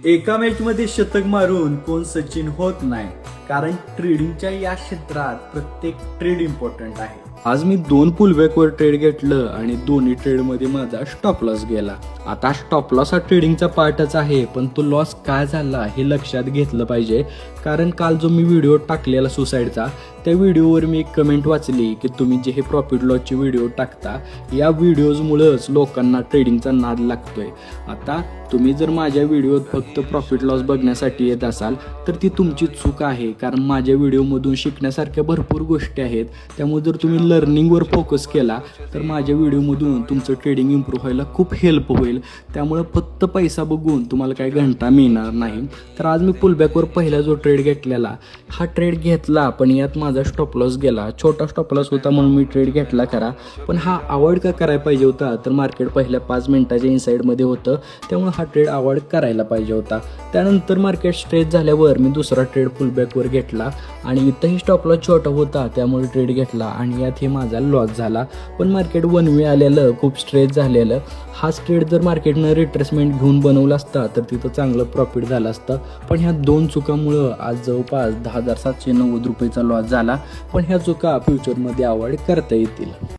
एका मॅचमध्ये शतक मारून कोण सचिन होत नाही, कारण ट्रेडिंगच्या या क्षेत्रात प्रत्येक ट्रेड इम्पॉर्टंट आहे. आज मी 2 पुलबॅकवर ट्रेड घेतलं आणि दोन्ही ट्रेडमध्ये माझा स्टॉप लॉस गेला. आता स्टॉप लॉस हा ट्रेडिंगचा पार्टच आहे, पण तो लॉस काय झाला हे लक्षात घेतलं पाहिजे. कारण काल जो मी व्हिडिओ टाकलेला सुसाईडचा, त्या व्हिडिओवर मी एक कमेंट वाचली की तुम्ही जे हे प्रॉफिट लॉसचे व्हिडिओ टाकता या व्हिडिओजमुळंच लोकांना ट्रेडिंगचा नाद लागतोय. आता तुम्ही जर माझ्या व्हिडिओत फक्त प्रॉफिट लॉस बघण्यासाठी येत असाल तर ती तुमची चूक आहे, कारण माझ्या व्हिडिओमधून शिकण्यासारख्या भरपूर गोष्टी आहेत. त्यामुळे जर तुम्ही लर्निंगवर फोकस केला तर माझ्या व्हिडिओमधून तुमचं ट्रेडिंग इम्प्रूव्ह व्हायला खूप हेल्प होईल. त्यामुळे फक्त पैसा बघून तुम्हाला काही घंटा मिळणार नाही. तर आज मी पुलबॅकवर पहिला जो ट्रेड घेतलेला हा ट्रेड घेतला, पण यात माझा स्टॉप लॉस गेला. छोटा स्टॉप लॉस होता म्हणून मी ट्रेड घेतला खरा, पण हा अवॉइड का करायला पाहिजे होता, तर मार्केट पहिल्या 5 मिनिटाच्या इनसाईडमध्ये होतं, त्यामुळे हा ट्रेड अवॉइड करायला पाहिजे होता. त्यानंतर मार्केट स्ट्रेच झाल्यावर मी दुसरा ट्रेड पुलबॅकवर घेतला आणि इथंही स्टॉप लॉस छोटा होता, त्यामुळे ट्रेड घेतला आणि यात हे माझा लॉस झाला. पण मार्केट वन वे आलेलं, खूप स्ट्रेच झालेलं. हा ट्रेड जर मार्केटनं रिट्रेसमेंट घेऊन बनवला असता तर तिथं चांगलं प्रॉफिट झालं असतं. पण ह्या 2 चुकामुळं आज जवळपास 10,790 रुपयेचा लॉस झाला. पण ह्या चुका फ्युचरमध्ये अवॉइड करता येतील.